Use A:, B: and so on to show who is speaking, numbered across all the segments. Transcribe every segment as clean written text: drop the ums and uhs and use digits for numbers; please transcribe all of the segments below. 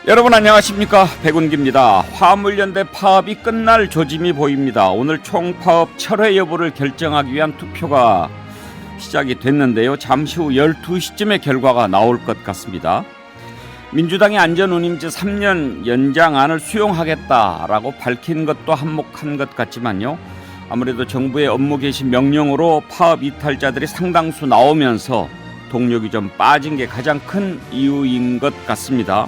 A: 여러분 안녕하십니까, 백운기입니다. 화물연대 파업이 끝날 조짐이 보입니다. 오늘 총파업 철회 여부를 결정하기 위한 투표가 시작이 됐는데요. 잠시 후 12시쯤에 결과가 나올 것 같습니다. 민주당이 안전운임제 3년 연장안을 수용하겠다라고 밝힌 것도 한몫한 것 같지만요. 아무래도 정부의 업무 개시 명령으로 파업 이탈자들이 상당수 나오면서 동력이 좀 빠진 게 가장 큰 이유인 것 같습니다.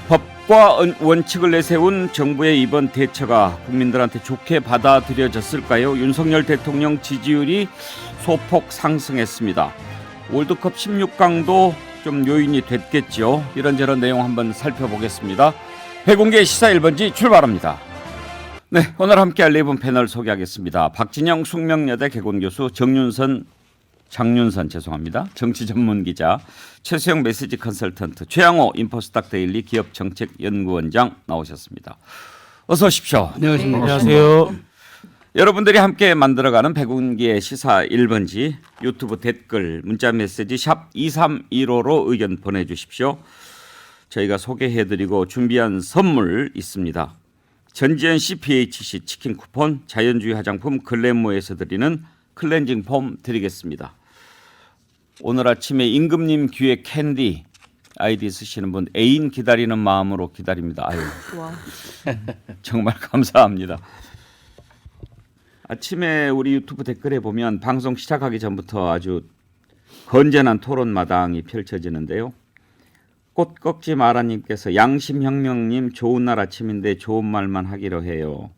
A: 법과 원칙을 내세운 정부의 이번 대처가 국민들한테 좋게 받아들여졌을까요? 윤석열 대통령 지지율이 소폭 상승했습니다. 월드컵 16강도 좀 요인이 됐겠죠. 이런저런 내용 한번 살펴보겠습니다. 백운계 시사 1번지 출발합니다. 네, 오늘 함께할 네 분 패널 소개하겠습니다. 박진영 숙명여대 개공교수, 장윤선 정치 전문 기자, 최수영 메시지 컨설턴트, 최양호 인포스닥 데일리 기업정책연구원장 나오셨습니다. 어서 오십시오.
B: 안녕하십니까. 안녕하세요.
A: 여러분들이 함께 만들어가는 백운기의 시사 1번지 유튜브 댓글, 문자 메시지 샵 2315로 의견 보내주십시오. 저희가 소개해드리고 준비한 선물 있습니다. 전지현 CPHC 치킨 쿠폰, 자연주의 화장품 글래모에서 드리는 클렌징 폼 드리겠습니다. 오늘 아침에 임금님 귀에 캔디 아이디 쓰시는 분 애인 기다리는 마음으로 기다립니다. 아유, 정말 감사합니다. 아침에 우리 유튜브 댓글에 보면 방송 시작하기 전부터 아주 건전한 토론마당이 펼쳐지는데요. 꽃 꺾지 마라님께서 양심혁명님 좋은 날 아침인데 좋은 말만 하기로 해요.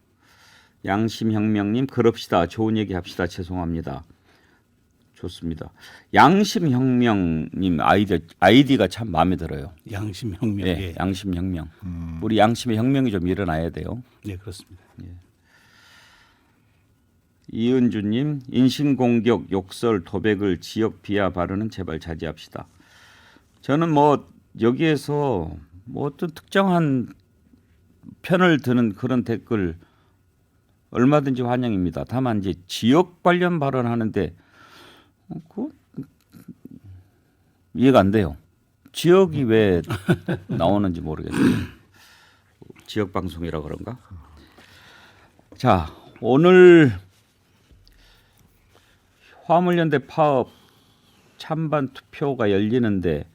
A: 양심혁명님 그럽시다. 좋은 얘기 합시다. 죄송합니다. 좋습니다. 양심혁명님 아이디가 참 마음에 들어요.
B: 양심혁명.
A: 네,
B: 예.
A: 양심혁명. 우리 양심의 혁명이 좀 일어나야 돼요.
B: 네, 그렇습니다.
A: 예. 이은주님 인신공격, 욕설, 도백을 지역 비하 발언은 제발 자제합시다. 저는 뭐 여기에서 뭐 어떤 특정한 편을 드는 그런 댓글 얼마든지 환영입니다. 다만 이제 지역 관련 발언하는데 그 이해가 안 돼요. 지역이 왜 나오는지 모르겠어요. 지역 방송이라 그런가? 자, 오늘 화물연대 파업 찬반 투표가 열리는데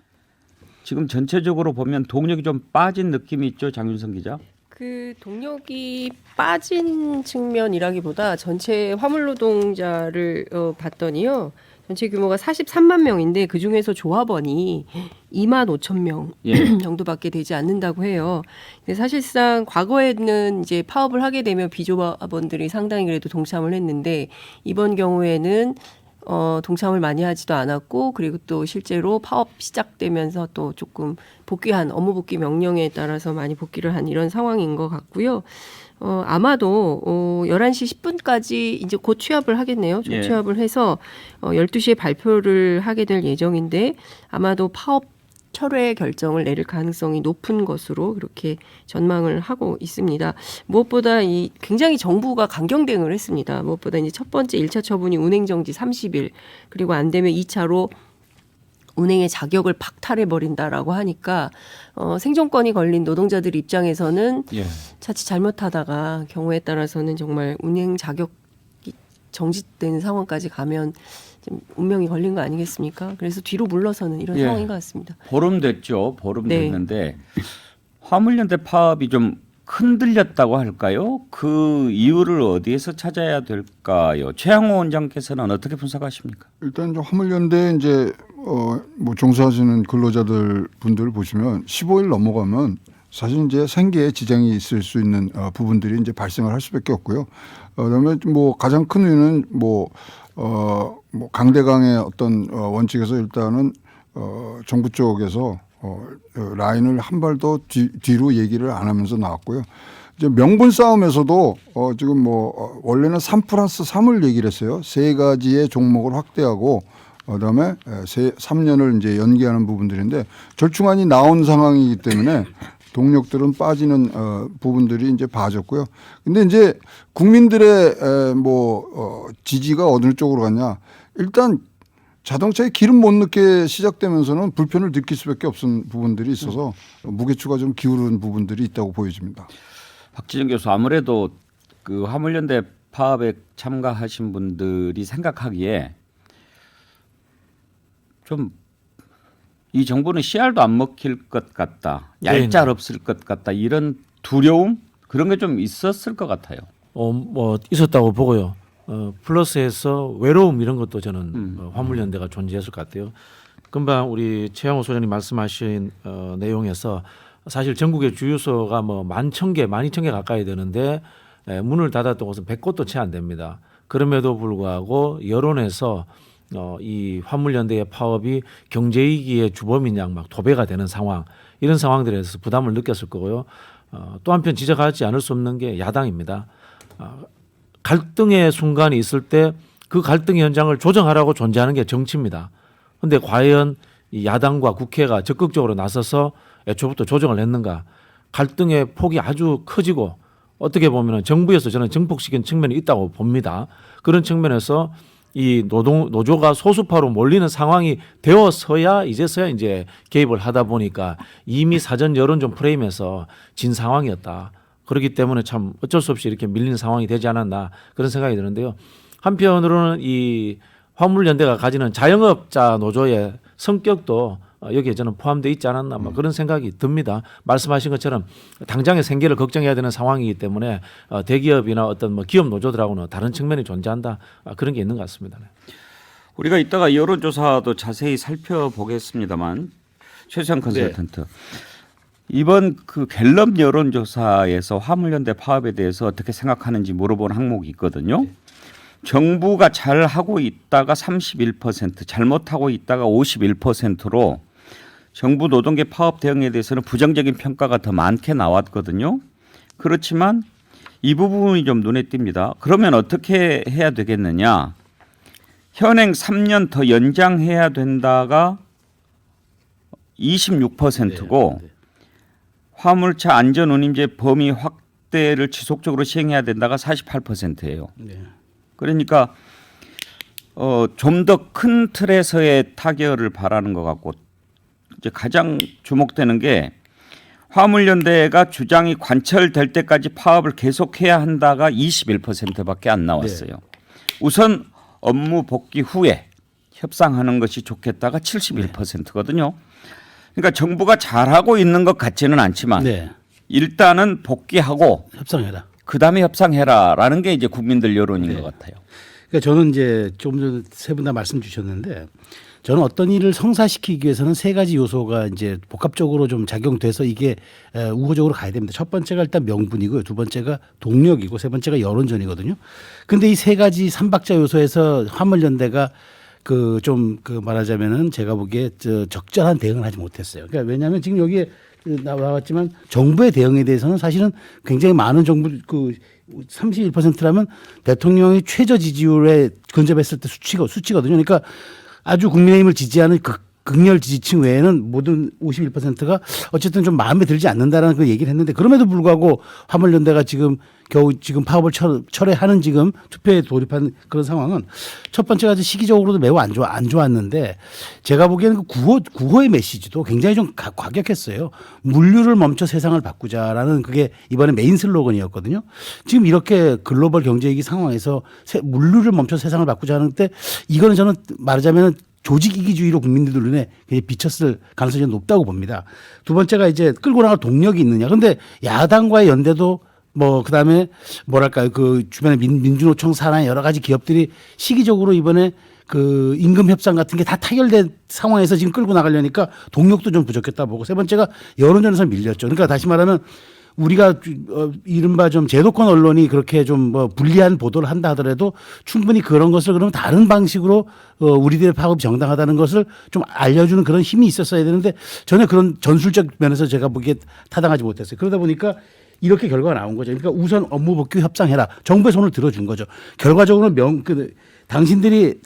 A: 지금 전체적으로 보면 동력이 좀 빠진 느낌이 있죠, 장윤선 기자?
C: 그 동력이 빠진 측면이라기보다 전체 화물 노동자를 봤더니요. 전체 규모가 43만 명인데 그 중에서 조합원이 2만 5천 명 정도밖에 되지 않는다고 해요. 근데 사실상 과거에는 이제 파업을 하게 되면 비조합원들이 상당히 그래도 동참을 했는데 이번 경우에는 동참을 많이 하지도 않았고 그리고 또 실제로 파업 시작되면서 또 조금 복귀한 업무 복귀 명령에 따라서 많이 복귀를 한 이런 상황인 것 같고요. 아마도 11시 10분까지 이제 곧 취합을 하겠네요. 취합을 해서 12시에 발표를 하게 될 예정인데 아마도 파업 철회 결정을 내릴 가능성이 높은 것으로 그렇게 전망을 하고 있습니다. 무엇보다 굉장히 정부가 강경 대응을 했습니다. 무엇보다 이제 첫 번째 1차 처분이 운행 정지 30일 그리고 안 되면 2차로 운행의 자격을 박탈해 버린다라고 하니까 생존권이 걸린 노동자들 입장에서는 자칫 잘못하다가 경우에 따라서는 정말 운행 자격이 정지되는 상황까지 가면 좀 운명이 걸린 거 아니겠습니까? 그래서 뒤로 물러서는 이런 상황인 것 같습니다.
A: 보름 됐죠. 보름 됐는데 화물연대 파업이 좀 흔들렸다고 할까요? 그 이유를 어디에서 찾아야 될까요? 최양호 원장께서는 어떻게 분석하십니까?
D: 일단 화물연대 이제 뭐 종사하시는 근로자들 분들 보시면 15일 넘어가면 사실 이제 생계에 지장이 있을 수 있는 부분들이 이제 발생을 할 수밖에 없고요. 그다음에 뭐 가장 큰 이유는 뭐 강대강의 어떤 원칙에서 일단은 정부 쪽에서 라인을 한 발 더 뒤로 얘기를 안 하면서 나왔고요. 이제 명분 싸움에서도 지금 뭐 원래는 3+3을 얘기를 했어요. 세 가지의 종목을 확대하고 그다음에 3년을 이제 연기하는 부분들인데 절충안이 나온 상황이기 때문에 동력들은 빠지는 부분들이 이제 봐졌고요. 근데 이제 국민들의 지지가 어느 쪽으로 갔냐? 일단 자동차에 기름 못 넣게 시작되면서는 불편을 느낄 수밖에 없은 부분들이 있어서 무게추가 좀 기울은 부분들이 있다고 보여집니다.
A: 박지정 교수, 아무래도 그 화물연대 파업에 참가하신 분들이 생각하기에 좀 이 정부는 씨알도 안 먹힐 것 같다, 얄짤 없을 것 같다, 이런 두려움 그런 게 좀 있었을 것 같아요.
B: 뭐 있었다고 보고요. 플러스해서 외로움 이런 것도 저는 화물연대가 존재했을 것 같아요. 금방 우리 최영호 소장님 말씀하신 내용에서 사실 전국의 주유소가 뭐 11,000개, 12,000개 가까이 되는데 문을 닫았던 곳은 100곳도 채 안 됩니다. 그럼에도 불구하고 여론에서 이 화물연대의 파업이 경제이기의 주범인 양 막 도배가 되는 상황, 이런 상황들에서 부담을 느꼈을 거고요. 또 한편 지적하지 않을 수 없는 게 야당입니다. 갈등의 순간이 있을 때 그 갈등의 현장을 조정하라고 존재하는 게 정치입니다. 그런데 과연 이 야당과 국회가 적극적으로 나서서 애초부터 조정을 했는가? 갈등의 폭이 아주 커지고 어떻게 보면 정부에서 저는 증폭시킨 측면이 있다고 봅니다. 그런 측면에서 이 노조가 소수파로 몰리는 상황이 되어서야 이제서야 이제 개입을 하다 보니까 이미 사전 여론전 프레임에서 진 상황이었다. 그렇기 때문에 참 어쩔 수 없이 이렇게 밀리는 상황이 되지 않았나, 그런 생각이 드는데요. 한편으로는 이 화물연대가 가지는 자영업자 노조의 성격도 여기에 저는 포함되어 있지 않았나, 뭐 그런 생각이 듭니다. 말씀하신 것처럼 당장의 생계를 걱정해야 되는 상황이기 때문에 대기업이나 어떤 뭐 기업 노조들하고는 다른 측면이 존재한다, 그런 게 있는 것 같습니다. 우리가
A: 이따가 여론조사도 자세히 살펴보겠습니다만, 최수영 컨설턴트, 이번 그 갤럽 여론조사에서 화물연대 파업에 대해서 어떻게 생각하는지 물어본 항목이 있거든요. 정부가 잘하고 있다가 31%, 잘못하고 있다가 51%로 정부 노동계 파업 대응에 대해서는 부정적인 평가가 더 많게 나왔거든요. 그렇지만 이 부분이 좀 눈에 띕니다. 그러면 어떻게 해야 되겠느냐. 현행 3년 더 연장해야 된다가 26%고 화물차 안전운임제 범위 확대를 지속적으로 시행해야 된다가 48%예요. 그러니까 좀 더 큰 틀에서의 타결을 바라는 것 같고, 이제 가장 주목되는 게 화물연대가 주장이 관철될 때까지 파업을 계속해야 한다가 21%밖에 안 나왔어요. 우선 업무 복귀 후에 협상하는 것이 좋겠다가 71%거든요. 그러니까 정부가 잘하고 있는 것 같지는 않지만 일단은 복귀하고
E: 협상해라.
A: 그다음에 협상해라라는 게 이제 국민들 여론인 것 같아요.
E: 그러니까 저는 이제 좀 전에 세 분 다 말씀 주셨는데, 저는 어떤 일을 성사시키기 위해서는 세 가지 요소가 이제 복합적으로 좀 작용돼서 이게 우호적으로 가야 됩니다. 첫 번째가 일단 명분이고요. 두 번째가 동력이고, 세 번째가 여론전이거든요. 근데 이 세 가지 삼박자 요소에서 화물연대가 말하자면은 제가 보기에 적절한 대응을 하지 못했어요. 그러니까 왜냐하면 지금 여기에 나왔지만 정부의 대응에 대해서는 사실은 굉장히 많은 정부 31%라면 대통령이 최저 지지율에 근접했을 때 수치거든요. 그러니까 아주 국민의힘을 지지하는 극렬 지지층 외에는 모든 51%가 어쨌든 좀 마음에 들지 않는다라는 그 얘기를 했는데, 그럼에도 불구하고 화물연대가 겨우 파업을 철회하는 지금 투표에 돌입한 그런 상황은 첫 번째가 시기적으로도 매우 안 좋았는데, 제가 보기에는 그 9호의 메시지도 굉장히 좀 과격했어요. 물류를 멈춰 세상을 바꾸자라는 그게 이번에 메인 슬로건이었거든요. 지금 이렇게 글로벌 경제위기 상황에서 물류를 멈춰 세상을 바꾸자 하는데, 이거는 저는 말하자면 조직 이기주의로 국민들 눈에 비쳤을 가능성이 높다고 봅니다. 두 번째가 이제 끌고 나갈 동력이 있느냐. 그런데 야당과의 연대도 그다음에 그 주변에 민주노총 산하의 여러 가지 기업들이 시기적으로 이번에 그 임금 협상 같은 게 다 타결된 상황에서 지금 끌고 나가려니까 동력도 좀 부족했다 보고, 세 번째가 여론전에서 밀렸죠. 그러니까 다시 말하면 우리가 이른바 좀 제도권 언론이 그렇게 좀 불리한 보도를 한다 하더라도 충분히 그런 것을 그러면 다른 방식으로 우리들의 파업이 정당하다는 것을 좀 알려주는 그런 힘이 있었어야 되는데, 전혀 그런 전술적 면에서 제가 보기에 타당하지 못했어요. 그러다 보니까 이렇게 결과가 나온 거죠. 그러니까 우선 업무 복귀 협상해라. 정부의 손을 들어준 거죠. 결과적으로는 당신들이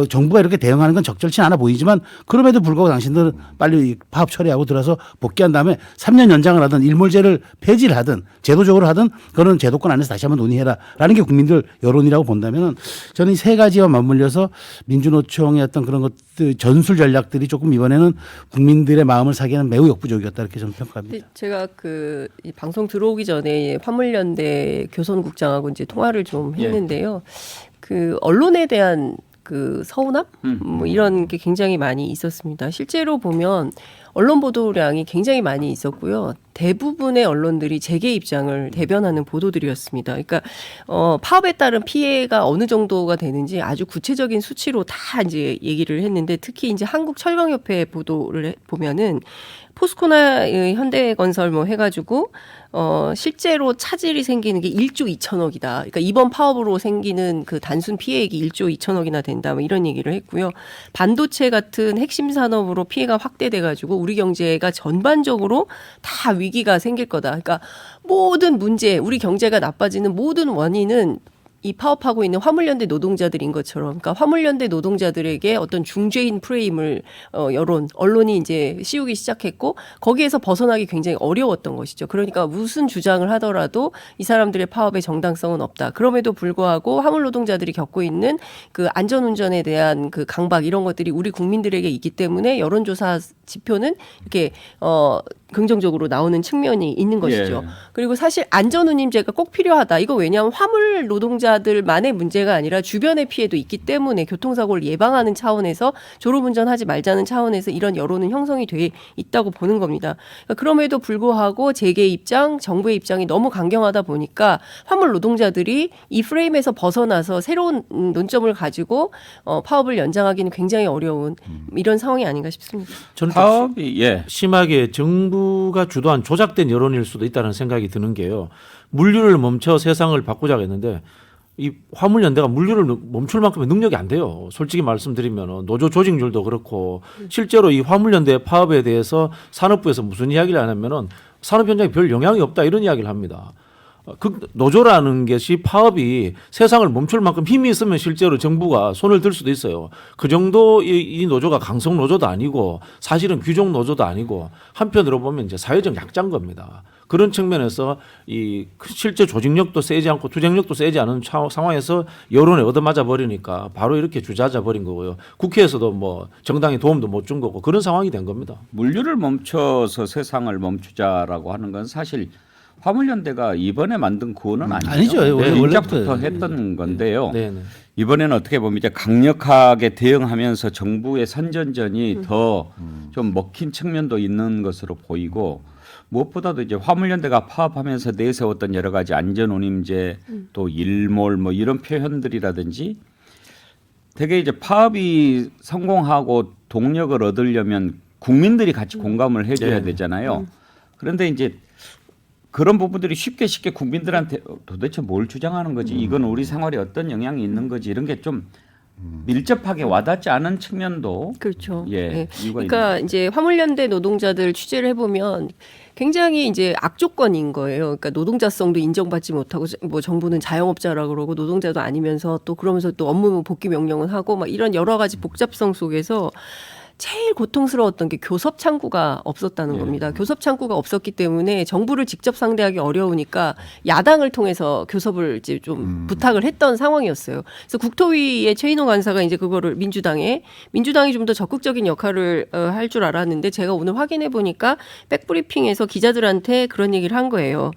E: 정부가 이렇게 대응하는 건 적절치 않아 보이지만 그럼에도 불구하고 당신들은 빨리 파업 처리하고 들어서 복귀한 다음에 3년 연장을 하든 일몰제를 폐지를 하든 제도적으로 하든 그거는 제도권 안에서 다시 한번 논의해라라는 게 국민들 여론이라고 본다면은 저는 이 세 가지와 맞물려서 민주노총의 어떤 그런 것들 전술 전략들이 조금 이번에는 국민들의 마음을 사기에는 매우 역부족이었다 이렇게 저는 평가합니다.
C: 근데 제가 이 방송 들어오기 전에 화물연대 교선국장하고 이제 통화를 좀 했는데요. 그 언론에 대한 그 서운함 뭐 이런 게 굉장히 많이 있었습니다. 실제로 보면 언론 보도량이 굉장히 많이 있었고요. 대부분의 언론들이 재계 입장을 대변하는 보도들이었습니다. 그러니까 파업에 따른 피해가 어느 정도가 되는지 아주 구체적인 수치로 다 이제 얘기를 했는데 특히 이제 한국철강협회 보도를 보면은 포스코나 현대건설 뭐 해가지고 실제로 차질이 생기는 게 1조 2천억이다. 그러니까 이번 파업으로 생기는 그 단순 피해액이 1조 2천억이나 된다. 뭐 이런 얘기를 했고요. 반도체 같은 핵심 산업으로 피해가 확대돼가지고 우리 경제가 전반적으로 다 위기가 생길 거다. 그러니까 모든 문제, 우리 경제가 나빠지는 모든 원인은 이 파업하고 있는 화물연대 노동자들인 것처럼, 그러니까 화물연대 노동자들에게 어떤 중죄인 프레임을 언론이 이제 씌우기 시작했고 거기에서 벗어나기 굉장히 어려웠던 것이죠. 그러니까 무슨 주장을 하더라도 이 사람들의 파업의 정당성은 없다. 그럼에도 불구하고 화물 노동자들이 겪고 있는 그 안전운전에 대한 그 강박 이런 것들이 우리 국민들에게 있기 때문에 여론조사 지표는 이렇게 긍정적으로 나오는 측면이 있는 것이죠.
A: 예.
C: 그리고 사실 안전운임제가 꼭 필요하다. 이거 왜냐하면 화물 노동자들만의 문제가 아니라 주변의 피해도 있기 때문에 교통사고를 예방하는 차원에서 졸음운전하지 말자는 차원에서 이런 여론은 형성이 돼 있다고 보는 겁니다. 그러니까 그럼에도 불구하고 재계 입장, 정부의 입장이 너무 강경하다 보니까 화물 노동자들이 이 프레임에서 벗어나서 새로운 논점을 가지고 파업을 연장하기는 굉장히 어려운 이런 상황이 아닌가 싶습니다.
B: 저는
A: 파업이
B: 심하게 정부가 주도한 조작된 여론일 수도 있다는 생각이 드는 게요. 물류를 멈춰 세상을 바꾸자고 했는데 이 화물연대가 물류를 멈출 만큼의 능력이 안 돼요. 솔직히 말씀드리면 노조 조직률도 그렇고 실제로 이 화물연대 파업에 대해서 산업부에서 무슨 이야기를 하냐면은 산업 현장에 별 영향이 없다 이런 이야기를 합니다. 그 노조라는 것이 파업이 세상을 멈출 만큼 힘이 있으면 실제로 정부가 손을 들 수도 있어요. 그 정도 이 노조가 강성 노조도 아니고 사실은 귀족 노조도 아니고 한편으로 보면 이제 사회적 약자인 겁니다. 그런 측면에서 이 실제 조직력도 세지 않고 투쟁력도 세지 않은 상황에서 여론에 얻어맞아 버리니까 바로 이렇게 주저앉아 버린 거고요. 국회에서도 뭐 정당의 도움도 못 준 거고 그런 상황이 된 겁니다.
A: 물류를 멈춰서 세상을 멈추자라고 하는 건 사실 화물연대가 이번에 만든 구호는 아니죠.
E: 아니죠.
A: 원래부터
E: 원래부터
A: 했던 건데요.
B: 네, 네.
A: 이번에는 어떻게 보면 이제 강력하게 대응하면서 정부의 선전전이 더 좀 먹힌 측면도 있는 것으로 보이고 무엇보다도 이제 화물연대가 파업하면서 내세웠던 여러 가지 안전운임제 또 일몰 뭐 이런 표현들이라든지 되게 이제 파업이 성공하고 동력을 얻으려면 국민들이 같이 공감을 해줘야 되잖아요. 그런데 이제 그런 부분들이 쉽게 국민들한테 도대체 뭘 주장하는 거지? 이건 우리 생활에 어떤 영향이 있는 거지? 이런 게 좀 밀접하게 와닿지 않은 측면도
C: 그렇죠.
A: 예,
C: 네.
A: 이유가
C: 그러니까 이제 화물연대 노동자들 취재를 해보면 굉장히 이제 악조건인 거예요. 그러니까 노동자성도 인정받지 못하고 뭐 정부는 자영업자라 그러고 노동자도 아니면서 또 그러면서 또 업무 복귀 명령은 하고 막 이런 여러 가지 복잡성 속에서 제일 고통스러웠던 게 교섭 창구가 없었다는 겁니다. 교섭 창구가 없었기 때문에 정부를 직접 상대하기 어려우니까 야당을 통해서 교섭을 이제 좀 부탁을 했던 상황이었어요. 그래서 국토위의 최인호 간사가 이제 그거를 민주당이 좀 더 적극적인 역할을 할 줄 알았는데 제가 오늘 확인해 보니까 백브리핑에서 기자들한테 그런 얘기를 한 거예요.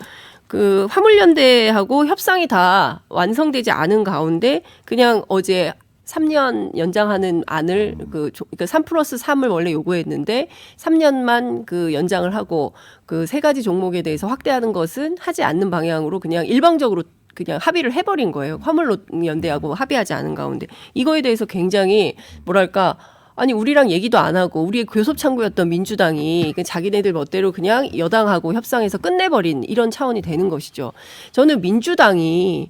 C: 그 화물연대하고 협상이 다 완성되지 않은 가운데 그냥 어제 3년 연장하는 안을 그러니까 3+3을 원래 요구했는데 3년만 그 연장을 하고 그 세 가지 종목에 대해서 확대하는 것은 하지 않는 방향으로 그냥 일방적으로 그냥 합의를 해버린 거예요. 화물연대하고 합의하지 않은 가운데 이거에 대해서 굉장히 뭐랄까. 아니 우리랑 얘기도 안 하고 우리의 교섭 창구였던 민주당이 자기네들 멋대로 그냥 여당하고 협상해서 끝내버린 이런 차원이 되는 것이죠. 저는 민주당이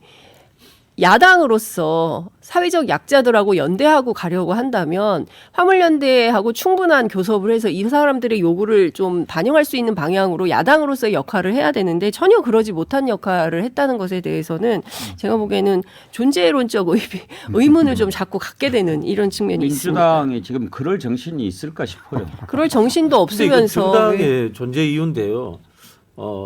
C: 야당으로서 사회적 약자들하고 연대하고 가려고 한다면 화물연대하고 충분한 교섭을 해서 이 사람들의 요구를 좀 반영할 수 있는 방향으로 야당으로서의 역할을 해야 되는데 전혀 그러지 못한 역할을 했다는 것에 대해서는 제가 보기에는 존재론적 의문을 좀 자꾸 갖게 되는 이런 측면이 있습니다.
A: 민주당이 지금 그럴 정신이 있을까 싶어요.
C: 그럴 정신도
B: 근데 이거
C: 없으면서
B: 정당의 존재 이유인데요.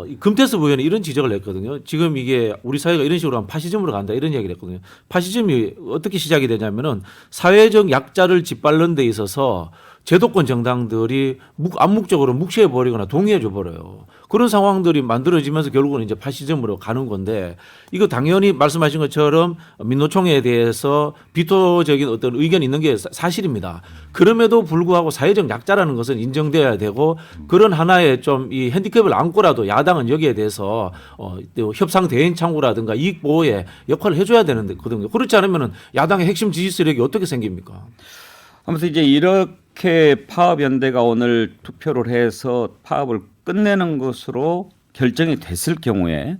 B: 이 금태섭 의원이 이런 지적을 했거든요. 지금 이게 우리 사회가 이런 식으로 하면 파시즘으로 간다 이런 이야기를 했거든요. 파시즘이 어떻게 시작이 되냐면은 사회적 약자를 짓밟는 데 있어서 제도권 정당들이 암묵적으로 묵시해 버리거나 동의해 줘 버려요. 그런 상황들이 만들어지면서 결국은 이제 파시즘으로 가는 건데 이거 당연히 말씀하신 것처럼 민노총에 대해서 비토적인 어떤 의견이 있는 게 사실입니다. 그럼에도 불구하고 사회적 약자라는 것은 인정돼야 되고 그런 하나의 좀 이 핸디캡을 안고라도 야당은 여기에 대해서 또 협상 대행 창구라든가 이익 보호에 역할을 해줘야 되는 거거든요. 그렇지 않으면은 야당의 핵심 지지 세력이 어떻게 생깁니까?
A: 아무튼 이제 이렇게 파업연대가 오늘 투표를 해서 파업을 끝내는 것으로 결정이 됐을 경우에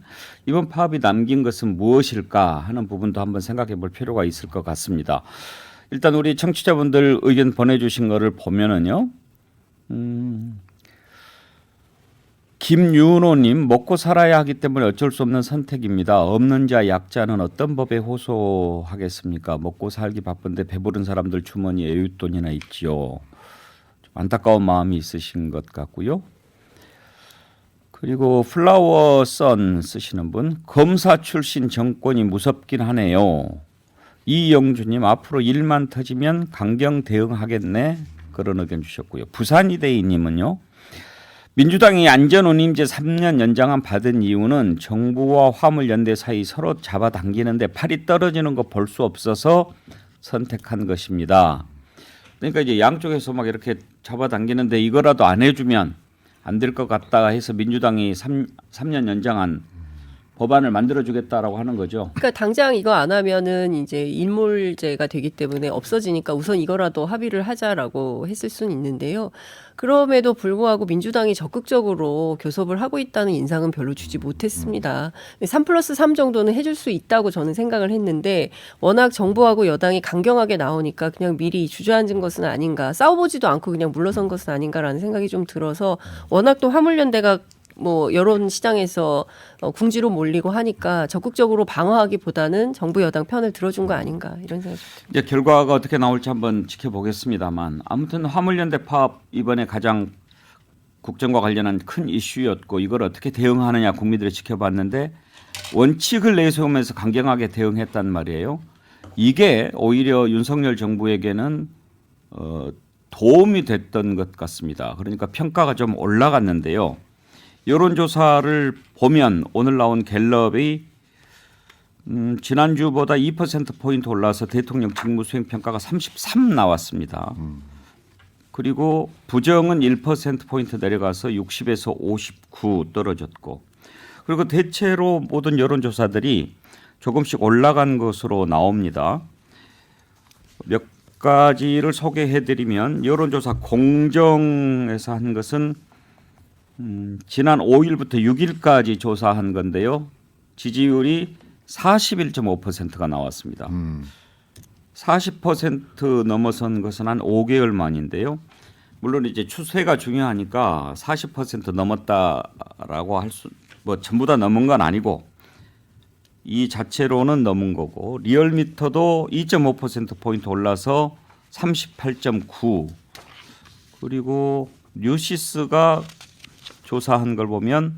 A: 이번 파업이 남긴 것은 무엇일까 하는 부분도 한번 생각해 볼 필요가 있을 것 같습니다. 일단 우리 청취자분들 의견 보내주신 거를 보면은요. 김윤호님, 먹고 살아야 하기 때문에 어쩔 수 없는 선택입니다. 없는 자 약자는 어떤 법에 호소하겠습니까? 먹고 살기 바쁜데 배부른 사람들 주머니에 여윳돈이나 있지요. 좀 안타까운 마음이 있으신 것 같고요. 그리고 플라워 선 쓰시는 분, 검사 출신 정권이 무섭긴 하네요. 이영주님, 앞으로 일만 터지면 강경 대응하겠네. 그런 의견 주셨고요. 부산이대희님은요. 민주당이 안전운임제 3년 연장안 받은 이유는 정부와 화물연대 사이 서로 잡아당기는데 팔이 떨어지는 거 볼 수 없어서 선택한 것입니다. 그러니까 이제 양쪽에서 막 이렇게 잡아당기는데 이거라도 안 해주면 안 될 것 같다 해서 민주당이 3년 연장안 법안을 만들어주겠다라고 하는 거죠.
C: 그러니까 당장 이거 안 하면은 이제 일몰제가 되기 때문에 없어지니까 우선 이거라도 합의를 하자라고 했을 수는 있는데요. 그럼에도 불구하고 민주당이 적극적으로 교섭을 하고 있다는 인상은 별로 주지 못했습니다. 3+3 정도는 해줄 수 있다고 저는 생각을 했는데 워낙 정부하고 여당이 강경하게 나오니까 그냥 미리 주저앉은 것은 아닌가, 싸워보지도 않고 그냥 물러선 것은 아닌가라는 생각이 좀 들어서 워낙 또 화물연대가 뭐 여론 시장에서 궁지로 몰리고 하니까 적극적으로 방어하기보다는 정부 여당 편을 들어준 거 아닌가 이런 생각이 듭니다.
A: 이제 결과가 어떻게 나올지 한번 지켜보겠습니다만 아무튼 화물연대 파업 이번에 가장 국정과 관련한 큰 이슈였고 이걸 어떻게 대응하느냐 국민들이 지켜봤는데 원칙을 내세우면서 강경하게 대응했단 말이에요. 이게 오히려 윤석열 정부에게는 도움이 됐던 것 같습니다. 그러니까 평가가 좀 올라갔는데요. 여론조사를 보면 오늘 나온 갤럽이 지난주보다 2%포인트 올라서 대통령 직무수행 평가가 33 나왔습니다. 그리고 부정은 1%포인트 내려가서 60에서 59 떨어졌고 그리고 대체로 모든 여론조사들이 조금씩 올라간 것으로 나옵니다. 몇 가지를 소개해드리면 여론조사 공정에서 한 것은 지난 5일부터 6일까지 조사한 건데요. 지지율이 41.5%가 나왔습니다. 40% 넘어선 것은 한 5개월 만인데요. 물론 이제 추세가 중요하니까 40% 넘었다라고 할 수, 뭐 전부 다 넘은 건 아니고 이 자체로는 넘은 거고 리얼미터도 2.5%포인트 올라서 38.9 그리고 뉴시스가 조사한 걸 보면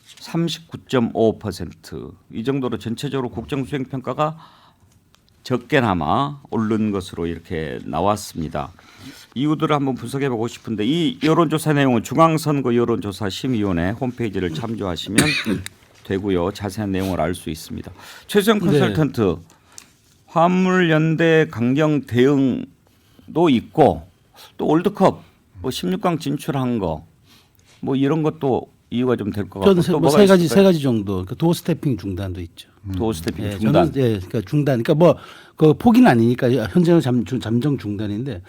A: 39.5% 이 정도로 전체적으로 국정수행평가가 적게나마 오른 것으로 이렇게 나왔습니다. 이유들을 한번 분석해 보고 싶은데 이 여론조사 내용은 중앙선거 여론조사 심의위원회 홈페이지를 참조하시면 되고요. 자세한 내용을 알 수 있습니다. 최수영 컨설턴트 화물연대 강경 대응도 있고 또 월드컵 뭐 16강 진출한 거 뭐 이런 것도 이유가 좀 될 것 같고
E: 저는 뭐 세 가지 정도. 그러니까 도어 스태핑 중단도 있죠.
A: 도어 스태핑
E: 예,
A: 중단.
E: 저는 그러니까 중단. 그러니까 뭐 그 포기는 아니니까 현재는 잠정 중단인데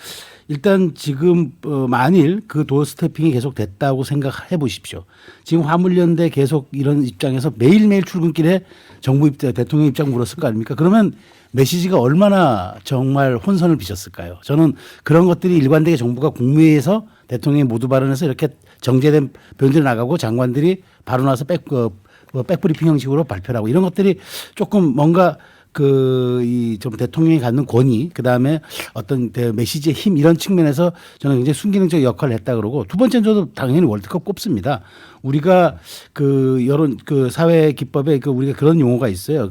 E: 일단 지금 만일 그 도어 스태핑이 계속 됐다고 생각해 보십시오. 지금 화물연대 계속 이런 입장에서 매일매일 출근길에 정부 입장, 대통령 입장 물었을 거 아닙니까? 그러면 메시지가 얼마나 정말 혼선을 빚었을까요? 저는 그런 것들이 일관되게 정부가 국무회의에서 대통령이 모두 발언해서 이렇게 정제된 변들이 나가고 장관들이 바로 나서 백브리핑 형식으로 발표를 하고 이런 것들이 조금 뭔가 이 좀 대통령이 갖는 권위, 그 다음에 어떤 메시지의 힘 이런 측면에서 저는 굉장히 순기능적 역할을 했다 그러고 두 번째는 저도 당연히 월드컵 꼽습니다. 우리가 여론 사회 기법에 우리가 그런 용어가 있어요.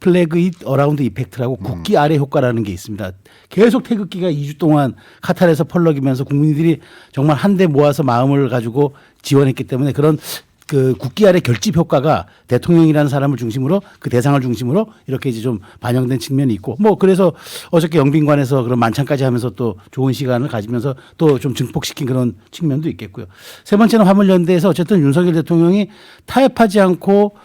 E: 플래그 잇 어라운드 이펙트라고 국기 아래 효과라는 게 있습니다. 계속 태극기가 2주 동안 카타르에서 펄럭이면서 국민들이 정말 한데 모아서 마음을 가지고 지원했기 때문에 그런 국기 아래 결집 효과가 대통령이라는 사람을 중심으로 그 대상을 중심으로 이렇게 이제 좀 반영된 측면이 있고 그래서 어저께 영빈관에서 그런 만찬까지 하면서 또 좋은 시간을 가지면서 또 좀 증폭시킨 그런 측면도 있겠고요. 세 번째는 화물연대에서 어쨌든 윤석열 대통령이 타협하지 않고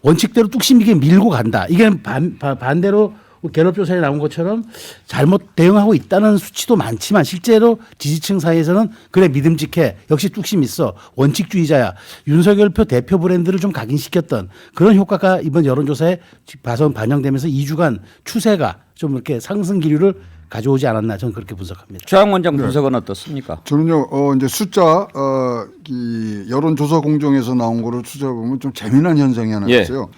E: 원칙대로 뚝심 있게 밀고 간다. 이게 반대로 갤럽 조사에 나온 것처럼 잘못 대응하고 있다는 수치도 많지만 실제로 지지층 사이에서는 그래 믿음직해 역시 뚝심 있어 원칙주의자야 윤석열표 대표 브랜드를 좀 각인시켰던 그런 효과가 이번 여론조사에 반영되면서 2주간 추세가 좀 이렇게 상승 기류를 가져오지 않았나 저는 그렇게 분석합니다.
A: 최양 원장 분석은 어떻습니까?
D: 저는요, 이제 숫자, 이 여론조사 공정에서 나온 거를 찾아보면 좀 재미난 현상이 하나
A: 예.
D: 있어요.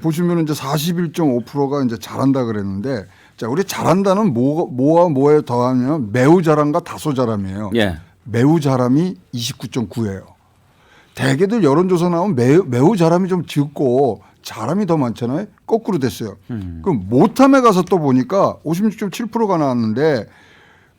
D: 보시면 이제 41.5%가 이제 잘한다 그랬는데, 자, 우리 잘한다는 뭐와 뭐에 더하면 매우 잘함과 다소 잘함이에요.
A: 예.
D: 매우 잘함이 29.9예요. 대개들 여론조사 나오면 매우 잘함이 좀 적고 잘함이 더 많잖아요. 거꾸로 됐어요. 그럼 못함에 가서 또 보니까 56.7%가 나왔는데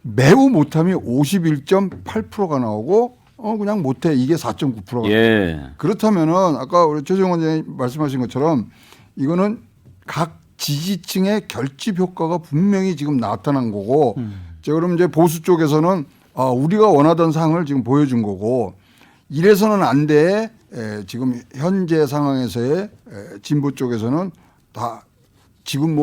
D: 매우 못함이 51.8%가 나오고 그냥 못해 이게 4.9%가
A: 예.
D: 그렇다면은 아까 우리 최재형 원장님 말씀하신 것처럼 이거는 각 지지층의 결집 효과가 분명히 지금 나타난 거고 자, 그럼 이제 보수 쪽에서는 우리가 원하던 상을 지금 보여준 거고 이래서는 안 돼. 지금 현재 상황에서의 진보 쪽에서는 다 지금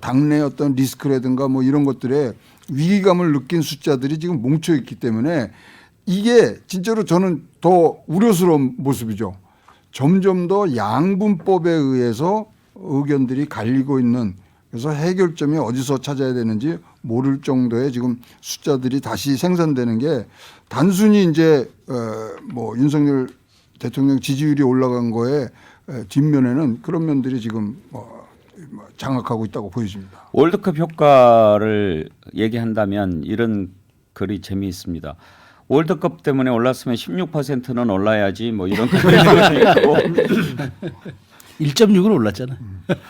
D: 당내 어떤 리스크라든가 이런 것들에 위기감을 느낀 숫자들이 지금 뭉쳐 있기 때문에 이게 진짜로 저는 더 우려스러운 모습이죠. 점점 더 양분법에 의해서 의견들이 갈리고 있는 그래서 해결점이 어디서 찾아야 되는지 모를 정도의 지금 숫자들이 다시 생산되는 게 단순히 이제 윤석열 대통령 지지율이 올라간 거에 뒷면에는 그런 면들이 지금 장악하고 있다고 보여집니다.
A: 월드컵 효과를 얘기한다면 이런 글이 재미있습니다. 월드컵 때문에 올랐으면 16%는 올라야지 이런 글이 있고
E: 1.6은 올랐잖아.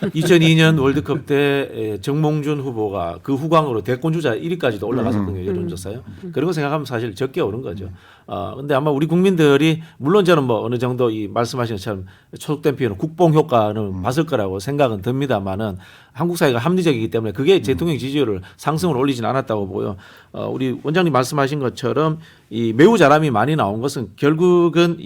B: 2002년 월드컵 때 정몽준 후보가 그 후광으로 대권 주자 1위까지도 올라갔었거든요. 여론조사요. 그런 거 생각하면 사실 적게 오른 거죠. 근데 아마 우리 국민들이 물론 저는 어느 정도 이 말씀하신 것처럼 초속된 표현은 국뽕 효과는 봤을 거라고 생각은 듭니다만은 한국 사회가 합리적이기 때문에 그게 대통령 지지율을 상승을 올리진 않았다고 보고요. 우리 원장님 말씀하신 것처럼 이 매우 잘함이 많이 나온 것은 결국은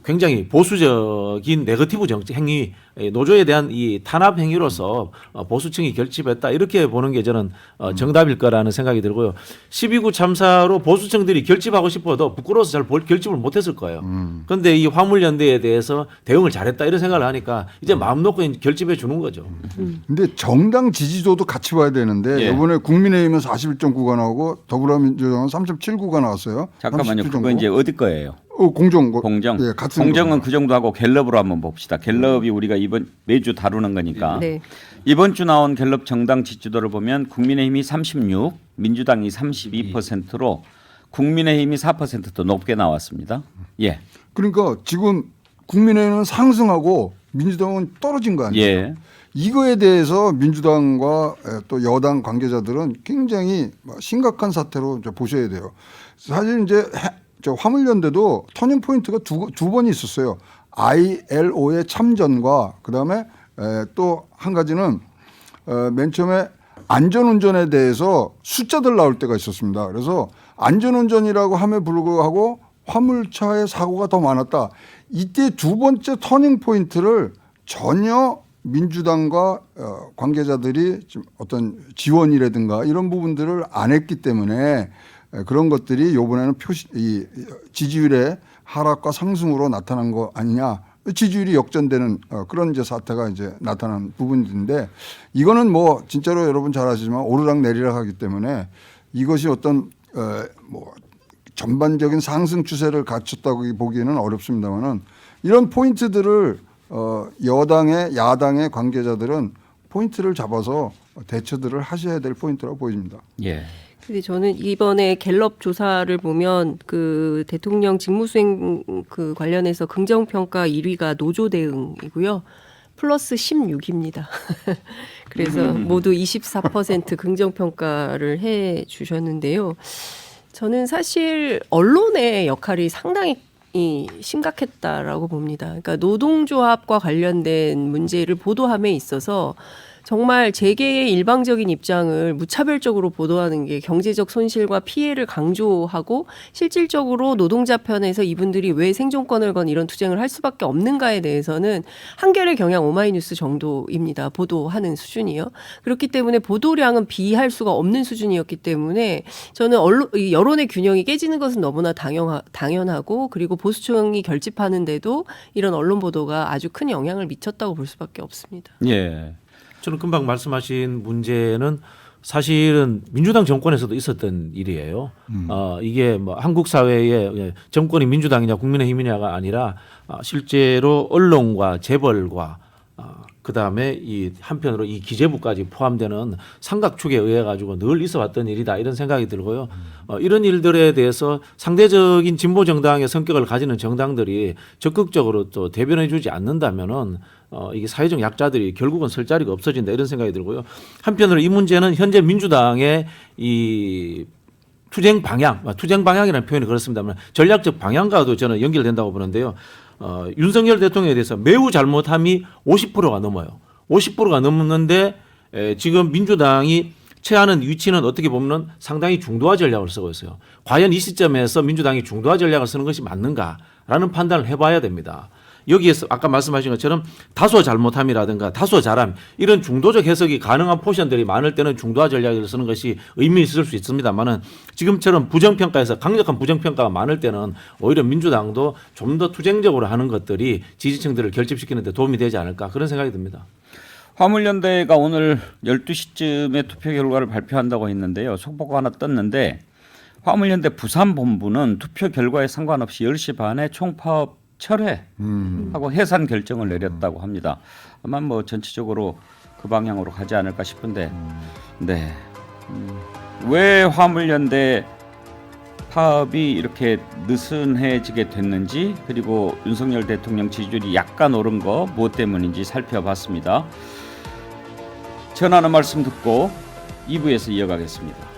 B: 굉장히 보수적인 네거티브 정책 행위, 노조에 대한 이 탄압 행위로서 보수층이 결집했다 이렇게 보는 게 저는 정답일 거라는 생각이 들고요. 12구 참사로 보수층들이 결집하고 싶어도 부끄러워서 잘 결집을 못했을 거예요. 그런데 이 화물연대에 대해서 대응을 잘했다 이런 생각을 하니까 이제 마음 놓고 결집해 주는 거죠.
D: 근데 정당 지지도도 같이 봐야 되는데
A: 예.
D: 이번에 국민의힘은 41.9가 나오고 더불어민주당은 3.79가 나왔어요.
A: 잠깐만요.
D: 37.9.
A: 그거 이제 어디 거예요?
D: 공정.
A: 공정.
D: 예, 같은
A: 공정은
D: 겁니다.
A: 그 정도 하고 갤럽으로 한번 봅시다. 갤럽이 우리가 이번 매주 다루는 거니까.
C: 네.
A: 이번 주 나온 갤럽 정당 지지도를 보면 국민의힘이 36, 민주당이 32%로 국민의힘이 4%더 높게 나왔습니다. 예.
D: 그러니까 지금 국민의힘은 상승하고 민주당은 떨어진 거 아니에요?
A: 예.
D: 이거에 대해서 민주당과 또 여당 관계자들은 굉장히 심각한 사태로 이제 보셔야 돼요. 사실 이제 저 화물연대도 터닝 포인트가 두 번이 있었어요. ILO의 참전과 그다음에 또 한 가지는 맨 처음에 안전운전에 대해서 숫자들 나올 때가 있었습니다. 그래서 안전운전이라고 함에 불구하고 화물차의 사고가 더 많았다. 이때 두 번째 터닝 포인트를 전혀 민주당과 관계자들이 좀 어떤 지원이라든가 이런 부분들을 안 했기 때문에 그런 것들이 이번에는 이 지지율의 하락과 상승으로 나타난 거 아니냐. 지지율이 역전되는 그런 이제 사태가 이제 나타난 부분인데 이거는 뭐 진짜로 여러분 잘 아시지만 오르락 내리락 하기 때문에 이것이 어떤 뭐 전반적인 상승 추세를 갖췄다고 보기에는 어렵습니다만은 이런 포인트들을 여당의 야당의 관계자들은 포인트를 잡아서 대처들을 하셔야 될 포인트라고 보입니다.
A: 예.
C: 근데 저는 이번에 갤럽 조사를 보면 그 대통령 직무수행 그 관련해서 긍정평가 1위가 노조 대응이고요. 플러스 16입니다. 그래서 모두 24% 긍정평가를 해 주셨는데요. 저는 사실 언론의 역할이 상당히 심각했다라고 봅니다. 그러니까 노동조합과 관련된 문제를 보도함에 있어서 정말 재계의 일방적인 입장을 무차별적으로 보도하는 게 경제적 손실과 피해를 강조하고 실질적으로 노동자 편에서 이분들이 왜 생존권을 건 이런 투쟁을 할 수밖에 없는가에 대해서는 한겨레 경향 오마이뉴스 정도입니다. 보도하는 수준이요. 그렇기 때문에 보도량은 비할 수가 없는 수준이었기 때문에 저는 여론의 균형이 깨지는 것은 너무나 당연하고 그리고 보수층이 결집하는데도 이런 언론 보도가 아주 큰 영향을 미쳤다고 볼 수밖에 없습니다.
A: 예.
B: 저는 금방 말씀하신 문제는 사실은 민주당 정권에서도 있었던 일이에요. 이게 뭐 한국 사회의 정권이 민주당이냐 국민의힘이냐가 아니라 실제로 언론과 재벌과 그다음에 이 한편으로 이 기재부까지 포함되는 삼각축에 의해 가지고 늘 있어왔던 일이다 이런 생각이 들고요. 이런 일들에 대해서 상대적인 진보 정당의 성격을 가지는 정당들이 적극적으로 또 대변해주지 않는다면은 이게 사회적 약자들이 결국은 설 자리가 없어진다 이런 생각이 들고요. 한편으로 이 문제는 현재 민주당의 이 투쟁 방향이라는 표현이 그렇습니다만 전략적 방향과도 저는 연결된다고 보는데요. 윤석열 대통령에 대해서 매우 잘못함이 50%가 넘어요. 50%가 넘는데 지금 민주당이 취하는 위치는 어떻게 보면 상당히 중도화 전략을 쓰고 있어요. 과연 이 시점에서 민주당이 중도화 전략을 쓰는 것이 맞는가라는 판단을 해봐야 됩니다. 여기에서 아까 말씀하신 것처럼 다소 잘못함이라든가 다소 잘함 이런 중도적 해석이 가능한 포션들이 많을 때는 중도화 전략을 쓰는 것이 의미 있을 수 있습니다만은 지금처럼 부정평가에서 강력한 부정평가가 많을 때는 오히려 민주당도 좀 더 투쟁적으로 하는 것들이 지지층들을 결집시키는 데 도움이 되지 않을까 그런 생각이 듭니다.
A: 화물연대가 오늘 12시쯤에 투표 결과를 발표한다고 했는데요. 속보가 하나 떴는데 화물연대 부산본부는 투표 결과에 상관없이 10시 반에 총파업 철회하고 해산 결정을 내렸다고 합니다. 아마 뭐 전체적으로 그 방향으로 가지 않을까 싶은데, 네. 왜 화물연대 파업이 이렇게 느슨해지게 됐는지 그리고 윤석열 대통령 지지율이 약간 오른 거 무엇 때문인지 살펴봤습니다. 전하는 말씀 듣고 2부에서 이어가겠습니다.